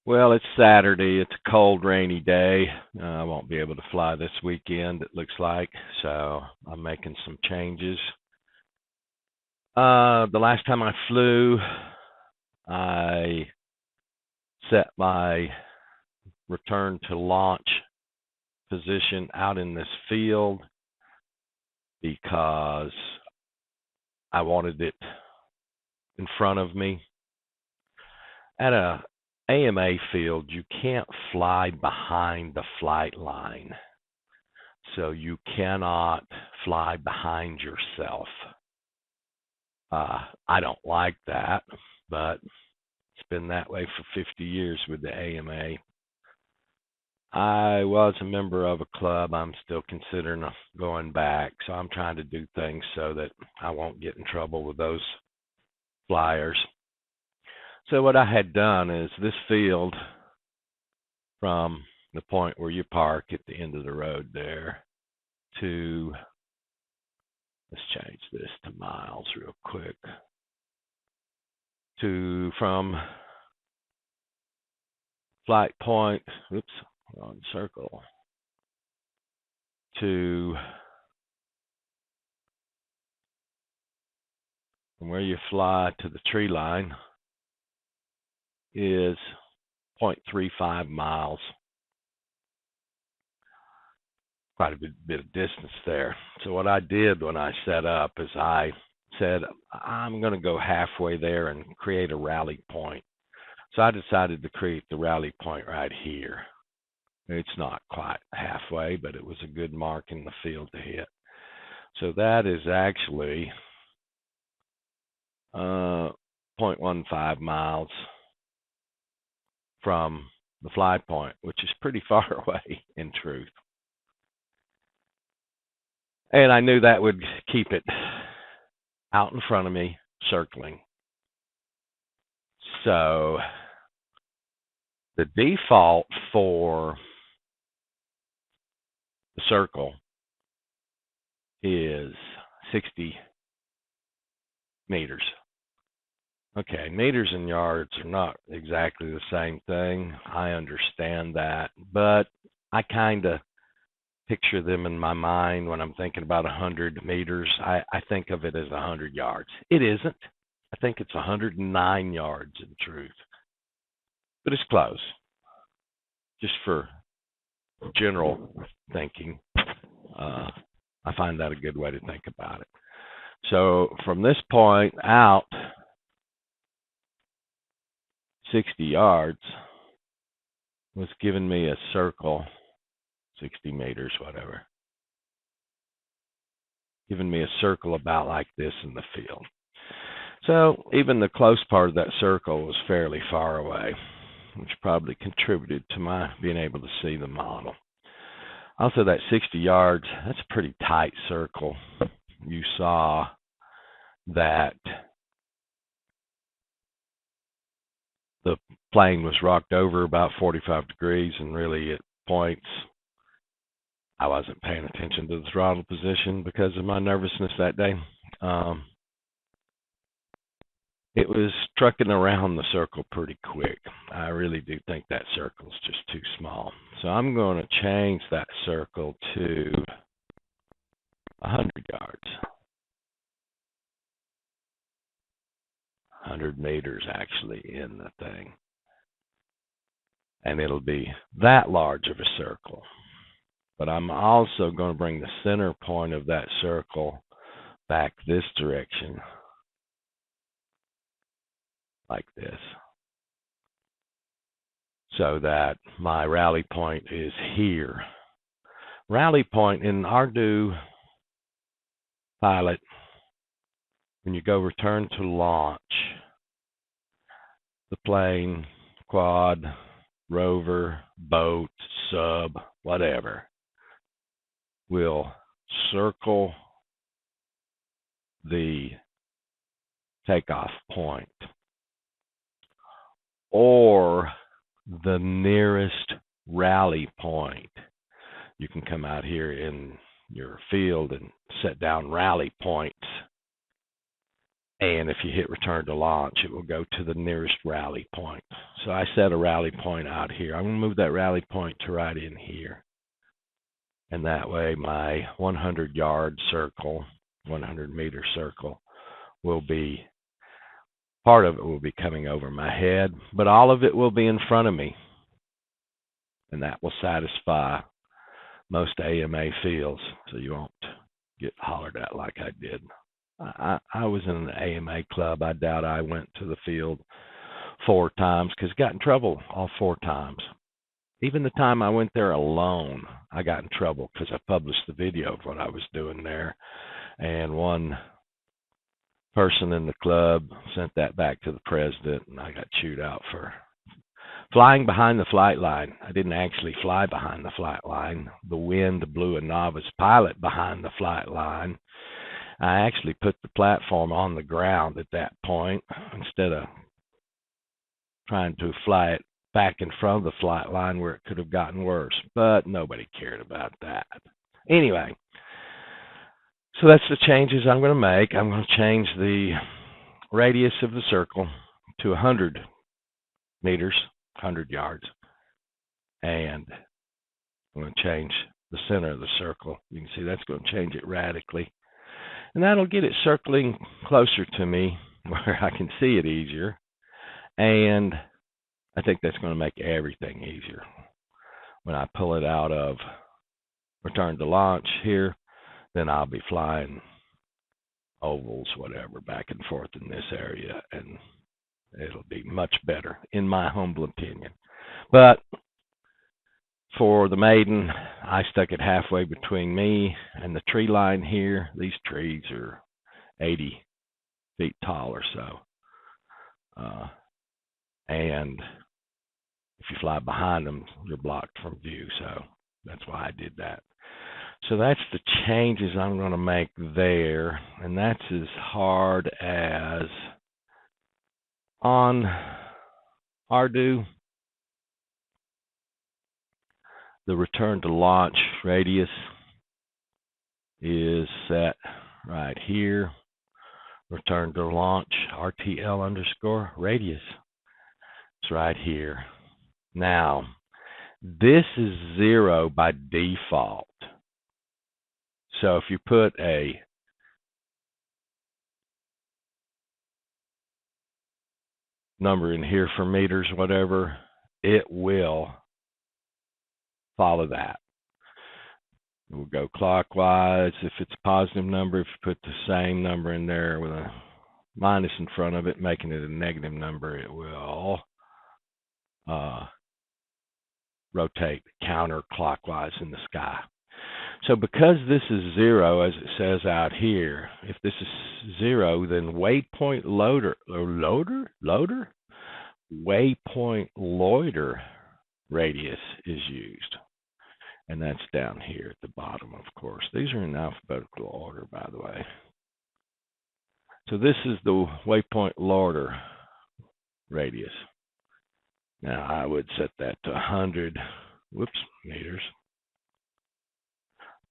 Well, it's Saturday. It's a cold, rainy day. I won't be able to fly this weekend, it looks like, so I'm making some changes. The last time I flew, I set my return to launch position out in this field because I wanted it in front of me. At a AMA field, you can't fly behind the flight line, so you cannot fly behind yourself. I don't like that, but it's been that way for 50 years with the AMA. I was a member of a club. I'm still considering going back, so I'm trying to do things so that I won't get in trouble with those flyers. So what I had done is this field from the point where you park at the end of the road there to, let's change this to miles real quick, to from flight point, oops, wrong circle, to from where you fly to the tree line is 0.35 miles. Quite a bit of distance there. So what I did when I set up is I said, I'm going to go halfway there and create a rally point. So I decided to create the rally point right here. It's not quite halfway, but it was a good mark in the field to hit. So that is actually 0.15 miles from the fly point, which is pretty far away in truth. And I knew that would keep it out in front of me, circling. So the default for the circle is 60 meters. Okay, meters and yards are not exactly the same thing. I understand that, but I kind of picture them in my mind when I'm thinking about 100 meters. I think of it as 100 yards. It isn't. I think it's 109 yards in truth, but it's close. Just for general thinking, I find that a good way to think about it. So from this point out, 60 yards was giving me a circle, 60 meters, whatever, giving me a circle about like this in the field. So even the close part of that circle was fairly far away, which probably contributed to my being able to see the model. Also, that 60 yards, that's a pretty tight circle. You saw that the plane was rocked over about 45 degrees, and really at points I wasn't paying attention to the throttle position because of my nervousness that day. It was trucking around the circle pretty quick. I really do think that circle's just too small. So I'm going to change that circle to 100 yards. 100 meters actually in the thing. And it'll be that large of a circle. But I'm also going to bring the center point of that circle back this direction, like this, so that my rally point is here. Rally point in Ardu Pilot, when you go return to launch, the plane, quad, rover, boat, sub, whatever, will circle the takeoff point or the nearest rally point. You can come out here in your field and set down rally points. And if you hit return to launch, it will go to the nearest rally point. So I set a rally point out here. I'm going to move that rally point to right in here. And that way my 100-yard circle, 100-meter circle, will be, part of it will be coming over my head, but all of it will be in front of me. And that will satisfy most AMA fields, so you won't get hollered at like I did. I was in an AMA club. I doubt I went to the field 4 times because got in trouble all 4 times. Even the time I went there alone, I got in trouble because I published the video of what I was doing there. And one person in the club sent that back to the president, and I got chewed out for flying behind the flight line. I didn't actually fly behind the flight line. The wind blew a novice pilot behind the flight line. I actually put the platform on the ground at that point instead of trying to fly it back in front of the flight line where it could have gotten worse. But nobody cared about that. Anyway, so that's the changes I'm going to make. I'm going to change the radius of the circle to 100 meters, 100 yards. And I'm going to change the center of the circle. You can see that's going to change it radically. And that'll get it circling closer to me where I can see it easier. And I think that's going to make everything easier. When I pull it out of return to launch here, then I'll be flying ovals, whatever, back and forth in this area. And it'll be much better, in my humble opinion. But for the maiden, I stuck it halfway between me and the tree line here. These trees are 80 feet tall or so. And if you fly behind them, you're blocked from view. So that's why I did that. So that's the changes I'm going to make there. And that's as hard as on Ardu. The return to launch radius is set right here. Return to launch RTL underscore radius. It's right here. Now, this is 0 by default. So if you put a number in here for meters, whatever, it will follow that. It will go clockwise. If it's a positive number, if you put the same number in there with a minus in front of it, making it a negative number, it will rotate counterclockwise in the sky. So because this is 0, as it says out here, if this is 0, then waypoint waypoint loiter radius is used. And that's down here at the bottom, of course. These are in alphabetical order, by the way. So this is the waypoint loiter radius. Now I would set that to 100 meters.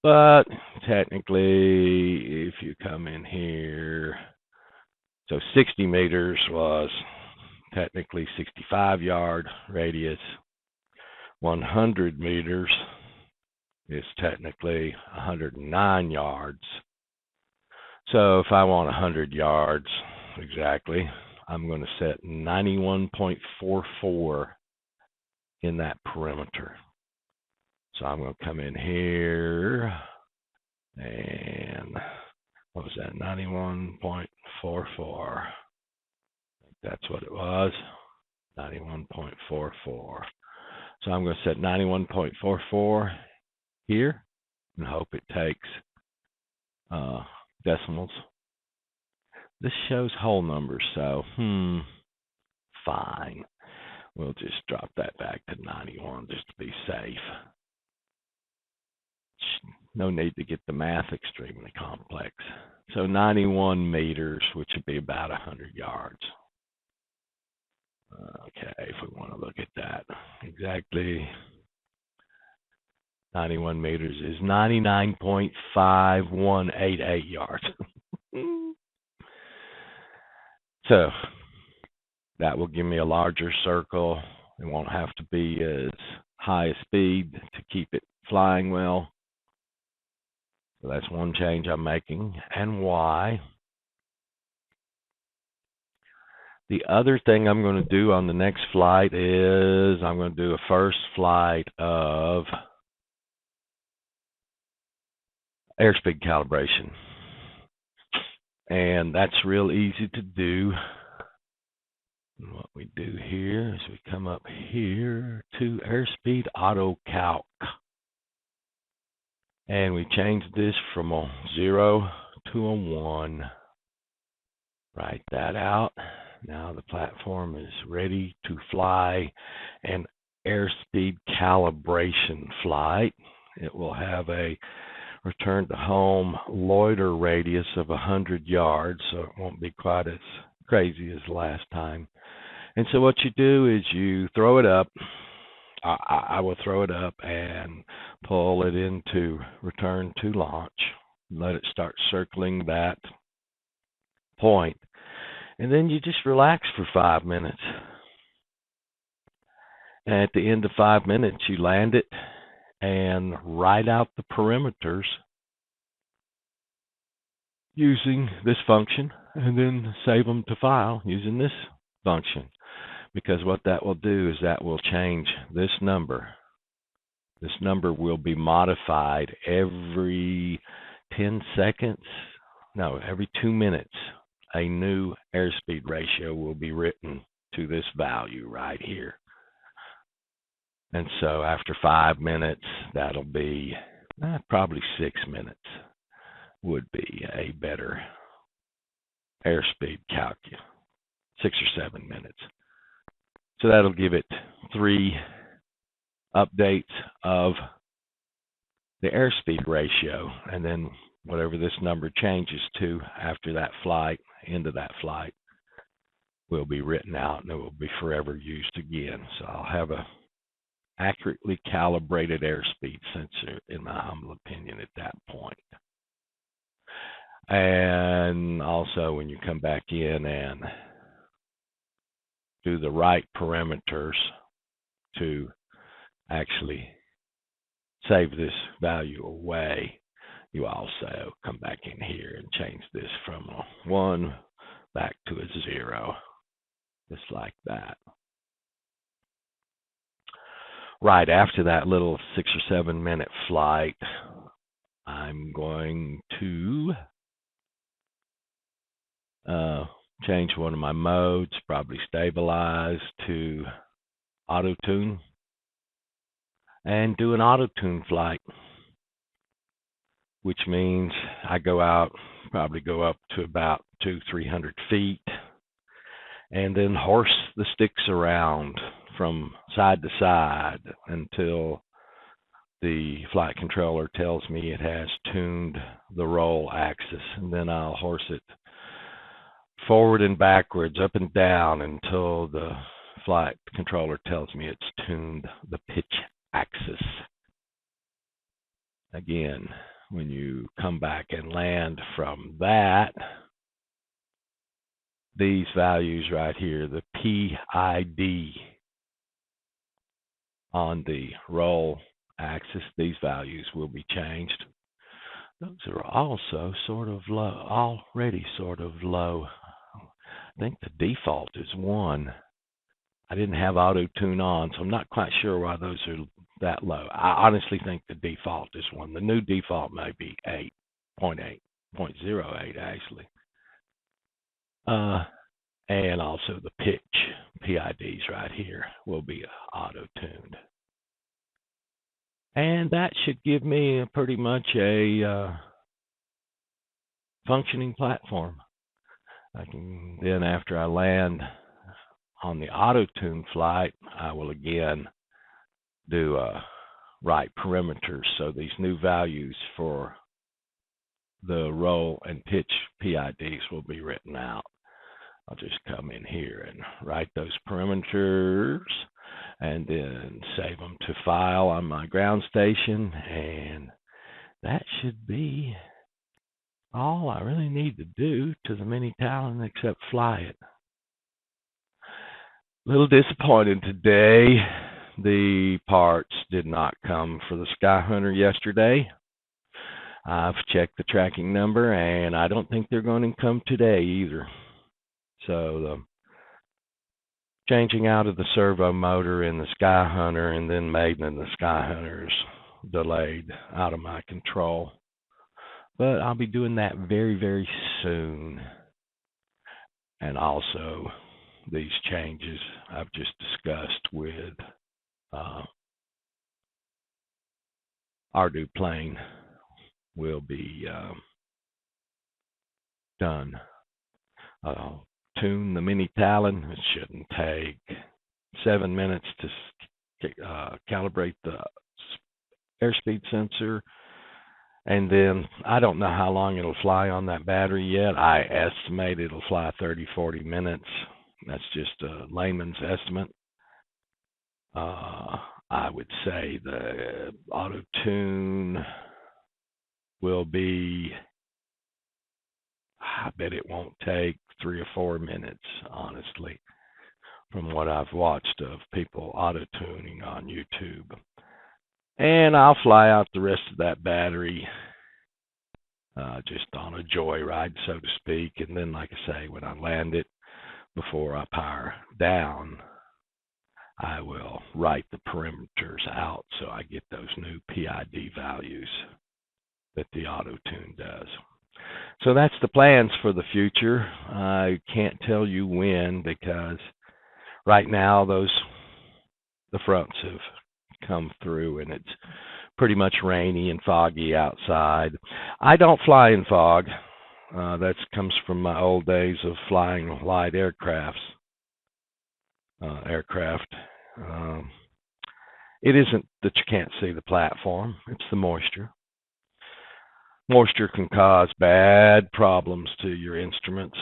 But technically, if you come in here, so 60 meters was technically 65-yard radius. 100 meters is technically 109 yards. So if I want 100 yards exactly, I'm going to set 91.44 in that perimeter. So I'm going to come in here and what was that? 91.44. That's what it was. 91.44. So I'm going to set 91.44 here and hope it takes decimals. This shows whole numbers, so fine. We'll just drop that back to 91 just to be safe. No need to get the math extremely complex. So 91 meters, which would be about 100 yards. Okay, if we want to look at that. Exactly 91 meters is 99.5188 yards. So that will give me a larger circle. It won't have to be as high a speed to keep it flying well. So that's one change I'm making, and why. The other thing I'm going to do on the next flight is I'm going to do a first flight of airspeed calibration. And that's real easy to do. And what we do here is we come up here to airspeed auto calc. And we change this from a 0 to a 1. Write that out. Now the platform is ready to fly an airspeed calibration flight. It will have a return to home loiter radius of 100 yards, so it won't be quite as crazy as last time. And so what you do is you throw it up. I will throw it up and pull it into return to launch. Let it start circling that point. And then you just relax for 5 minutes. And at the end of 5 minutes, you land it and write out the perimeters using this function, and then save them to file using this function. Because what that will do is that will change this number. This number will be modified every 10 seconds. No, every 2 minutes. A new airspeed ratio will be written to this value right here. And so after 5 minutes, that'll be probably 6 minutes would be a better airspeed calculus. 6 or 7 minutes. So that'll give it 3 updates of the airspeed ratio, and then whatever this number changes to after that flight, into that flight, will be written out and it will be forever used again. So I'll have a accurately calibrated airspeed sensor, in my humble opinion, at that point. And also when you come back in and do the right parameters to actually save this value away, you also come back in here and change this from a 1 back to a 0, just like that. Right after that little 6 or 7 minute flight, I'm going to change one of my modes, probably stabilize to autotune, and do an autotune flight, which means I go out, probably go up to about 200-300 feet, and then horse the sticks around from side to side until the flight controller tells me it has tuned the roll axis, and then I'll horse it forward and backwards, up and down, until the flight controller tells me it's tuned the pitch axis. Again, when you come back and land from that, these values right here, the PID on the roll axis, these values will be changed. Those are also sort of low, already sort of low. I think the default is 1. I didn't have auto tune on, so I'm not quite sure why those are that low. I honestly think the default is 1. The new default may be 8.8, 0.08 actually. And also the pitch, PIDs right here, will be auto-tuned. And that should give me pretty much a functioning platform. I can then, after I land on the auto-tune flight, I will again do right perimeters. So these new values for the roll and pitch PIDs will be written out. I'll just come in here and write those perimeters and then save them to file on my ground station, and that should be all I really need to do to the Mini Talon except fly it. Little disappointed today. The parts did not come for the Sky Hunter yesterday. I've checked the tracking number, and I don't think they're going to come today either. So the changing out of the servo motor in the Sky Hunter and then Maiden in the Sky Hunter is delayed, out of my control. But I'll be doing that very, very soon. And also, these changes I've just discussed with our new plane will be done. I'll tune the Mini Talon. It shouldn't take 7 minutes to calibrate the airspeed sensor. And then I don't know how long it'll fly on that battery yet. I estimate it'll fly 30, 40 minutes. That's just a layman's estimate. I would say the auto-tune will be, I bet it won't take 3 or 4 minutes, honestly, from what I've watched of people auto-tuning on YouTube. And I'll fly out the rest of that battery just on a joyride, so to speak. And then, like I say, when I land it, before I power down, I will write the perimeters out so I get those new PID values that the auto-tune does. So that's the plans for the future. I can't tell you when, because right now the fronts have come through and it's pretty much rainy and foggy outside. I don't fly in fog. That comes from my old days of flying light aircraft. It isn't that you can't see the platform, it's the moisture. Moisture can cause bad problems to your instruments.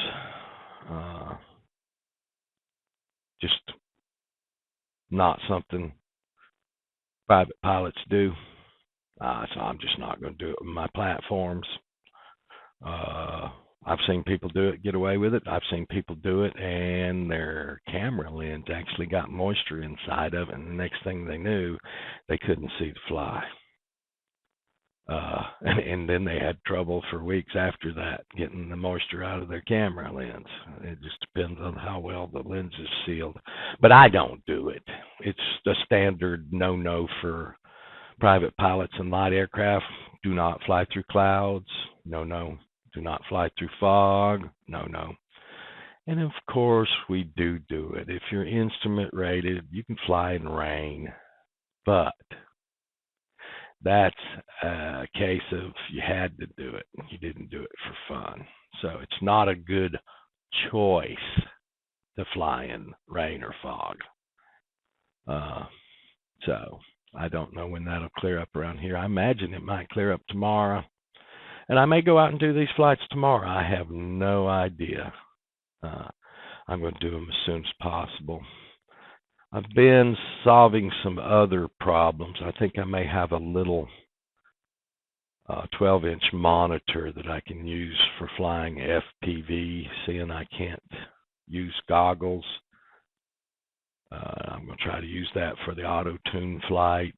Just not something private pilots do. So I'm just not going to do it with my platforms. I've seen people do it, get away with it. I've seen people do it, and their camera lens actually got moisture inside of it, and the next thing they knew, they couldn't see the fly. And then they had trouble for weeks after that getting the moisture out of their camera lens. It just depends on how well the lens is sealed. But I don't do it. It's a standard no-no for private pilots and light aircraft. Do not fly through clouds. No. Do not fly through fog. No. And of course, we do it. If you're instrument rated, you can fly in rain. But that's a case of you had to do it. You didn't do it for fun. So it's not a good choice to fly in rain or fog. So I don't know when that'll clear up around here. I imagine it might clear up tomorrow. And I may go out and do these flights tomorrow. I have no idea. I'm going to do them as soon as possible. I've been solving some other problems. I think I may have a little 12-inch monitor that I can use for flying FPV, seeing I can't use goggles. I'm going to try to use that for the auto-tune flight.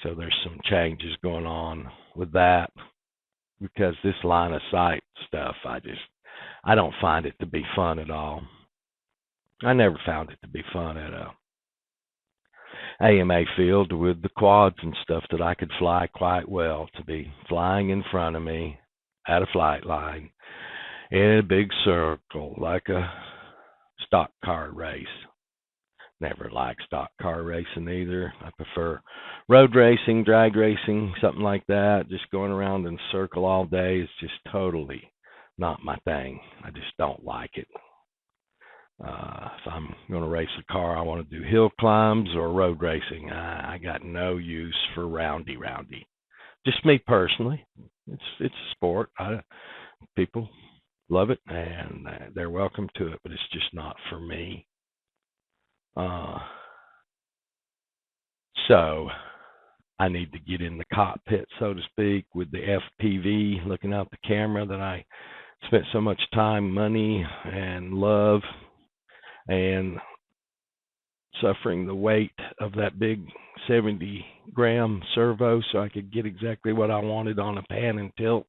So there's some changes going on with that, because this line of sight stuff, I don't find it to be fun at all. I never found it to be fun at a AMA field with the quads and stuff that I could fly quite well, to be flying in front of me at a flight line in a big circle like a stock car race. Never liked stock car racing either. I prefer road racing, drag racing, something like that. Just going around in a circle all day is just totally not my thing. I just don't like it. If I'm going to race a car, I want to do hill climbs or road racing. I got no use for roundy. Just me personally. It's a sport. People love it, and they're welcome to it, but it's just not for me. So I need to get in the cockpit, so to speak, with the FPV, looking out the camera that I spent so much time, money, and love and suffering the weight of that big 70-gram servo so I could get exactly what I wanted on a pan and tilt.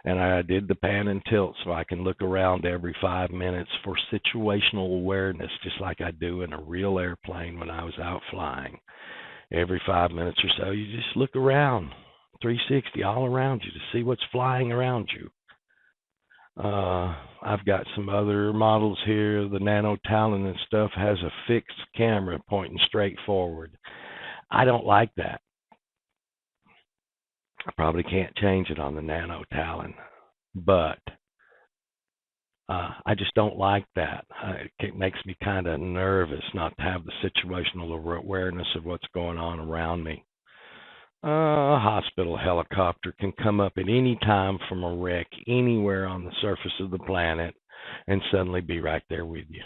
And I did the pan and tilt so I can look around every 5 minutes for situational awareness, just like I do in a real airplane when I was out flying. Every 5 minutes or so, you just look around, 360 all around you to see what's flying around you. I've got some other models here. The Nano Talon and stuff has a fixed camera pointing straight forward. I don't like that. I probably can't change it on the Nano Talon, but I just don't like that. It makes me kind of nervous not to have the situational awareness of what's going on around me. A hospital helicopter can come up at any time from a wreck anywhere on the surface of the planet and suddenly be right there with you.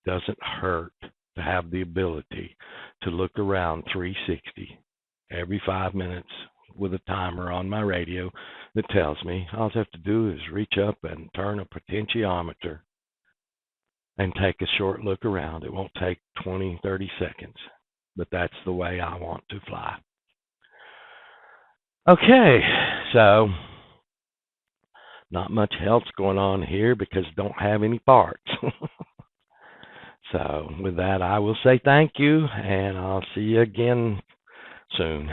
Doesn't hurt to have the ability to look around 360 every 5 minutes with a timer on my radio that tells me all I have to do is reach up and turn a potentiometer and take a short look around. It won't take 20, 30 seconds, but that's the way I want to fly. Okay, so not much else going on here because I don't have any parts. So with that, I will say thank you, and I'll see you again soon.